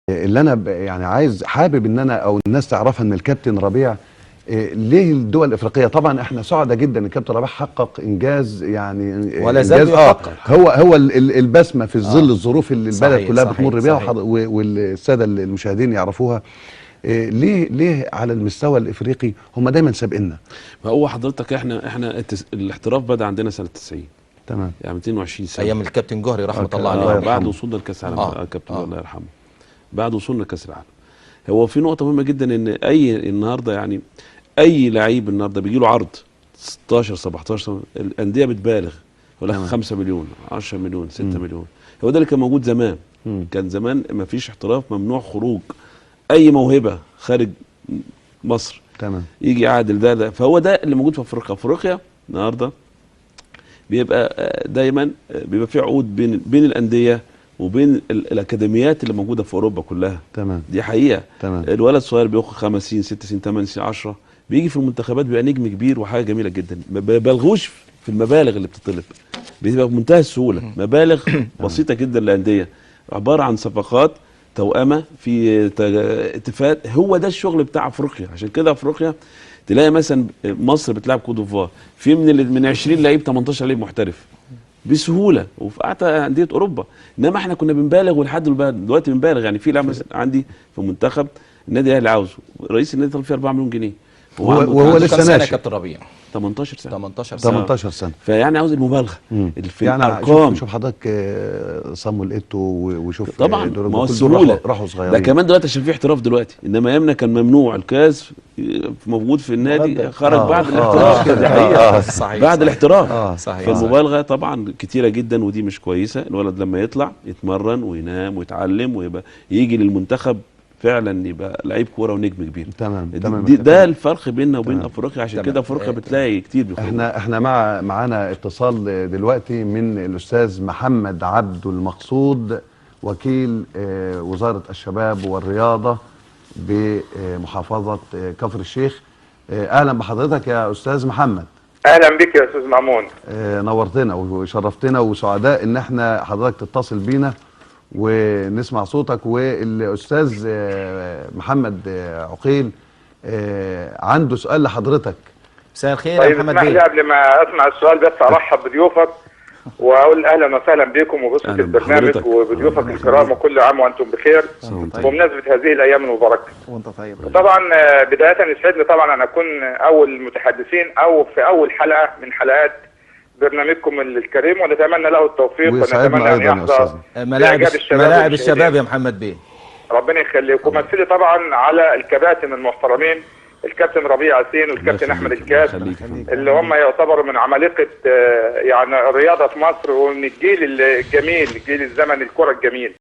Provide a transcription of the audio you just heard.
اللي انا يعني حابب ان انا او الناس تعرفها ان الكابتن ربيع ليه الدول الافريقيه. طبعا احنا سعداء جدا ان الكابتن ربيع حقق انجاز، يعني ولا زال انجاز بيحقق. هو البسمه في ظل الظروف اللي البلد صحيح كلها صحيح بتمر بيها، صحيح. والساده المشاهدين يعرفوها. ليه على المستوى الافريقي هم دايما سابقنا؟ فهو حضرتك احنا الاحتراف بدا عندنا سنه 90. تمام. يعني 220 سنه ايام الكابتن جوهري رحمه الله عليه. بعد وصولنا لكاس العالم. الكابتن الله يرحمه. بعد وصولنا لكاس العالم، هو في نقطه مهمه جدا، ان النهارده يعني اي لعيب النهارده بيجي له عرض 16 17 الانديه بتبالغ، يقول لك 5 مليون 10 مليون 6 مليون. هو ده اللي كان موجود زمان. كان زمان ما فيش احتراف، ممنوع خروج اي موهبه خارج مصر. تمام. يجي يعادل ده. فهو ده اللي موجود في افريقيا النهارده. بيبقى دايما بيبقى في عقود بين الانديه وبين الاكاديميات اللي موجوده في اوروبا كلها. تمام. دي حقيقه. تمام. الولد الصغير بياخد 5 سنين 6 سنين 8 سنين 10، بيجي في المنتخبات بيبقى نجم كبير وحاجه جميله جدا. ما بيبالغوش في المبالغ اللي بتطلب، بتبقى بمنتهى السهوله. مبالغ بسيطه جدا للانديه، عباره عن صفقات توأمة في اتفاق. هو ده الشغل بتاع افريقيا. عشان كده افريقيا تلاقي مثلا مصر بتلعب كوت ديفوار، في من 20 لعيب 18 لعيب محترف بسهوله، وفي اعتى انديه اوروبا. انما احنا كنا بنبالغ، ولحد دلوقتي بنبالغ. يعني في لاعب مثلا عندي في منتخب النادي الاهلي عاوزه، رئيس النادي طلب فيه 4 مليون جنيه، وهو لسه سنه ناشئ. كابتن ربيع 18 سنه 18 سنه. فيعني عاوز المبالغه في يعني الارقام. شوف حضرتك صامويل ايتو، وشوف طبعا ما هو السهوله راحوا صغيرين. ده كمان دلوقتي عشان في احتراف دلوقتي، انما ايامنا كان ممنوع. الكاس موجود في النادي، خرج بعد الاحتراف. دي حقيقه. صحيح بعد الاحتراف. صحيح. فالمبالغه طبعا كتيره جدا، ودي مش كويسه. الولد لما يطلع يتمرن وينام ويتعلم ويبقى يجي للمنتخب فعلا يبقى لعيب كوره ونجم كبير. تمام. ده الفرق بيننا وبين افريقيا. عشان كده افريقيا بتلاقي كتير بيخرجوا. احنا معانا اتصال دلوقتي من الاستاذ محمد عبد المقصود، وكيل وزاره الشباب والرياضه بمحافظه كفر الشيخ. اهلا بحضرتك يا استاذ محمد. اهلا بك يا استاذ مأمون. نورتنا وشرفتنا، وسعداء ان احنا حضرتك تتصل بينا ونسمع صوتك. والاستاذ محمد عقيل عنده سؤال لحضرتك. مساء الخير طيب يا محمد اسمح لي بيه. قبل ما اسمع السؤال بس ارحب بضيوفك واقول اهلا وسهلا بكم وباسره البرنامج وبضيوفك الكرام، وكل عام وانتم بخير بمناسبه هذه الايام المباركه. وانت طيب. طبعا بدايه يسعدني طبعا ان اكون اول المتحدثين او في اول حلقه من حلقات برنامجكم الكريم، ونتمنى له التوفيق ونتمنى ان يحظى ملاعب الشباب يا محمد بيه. ربنا يخليك. ومثلي طبعا على الكباتن المحترمين، الكابتن ربيع ياسين والكابتن احمد الكاس، اللي هم يعتبروا من عمالقه يعني الرياضه في مصر، ومن الجيل الجميل، جيل الزمن الكره الجميل.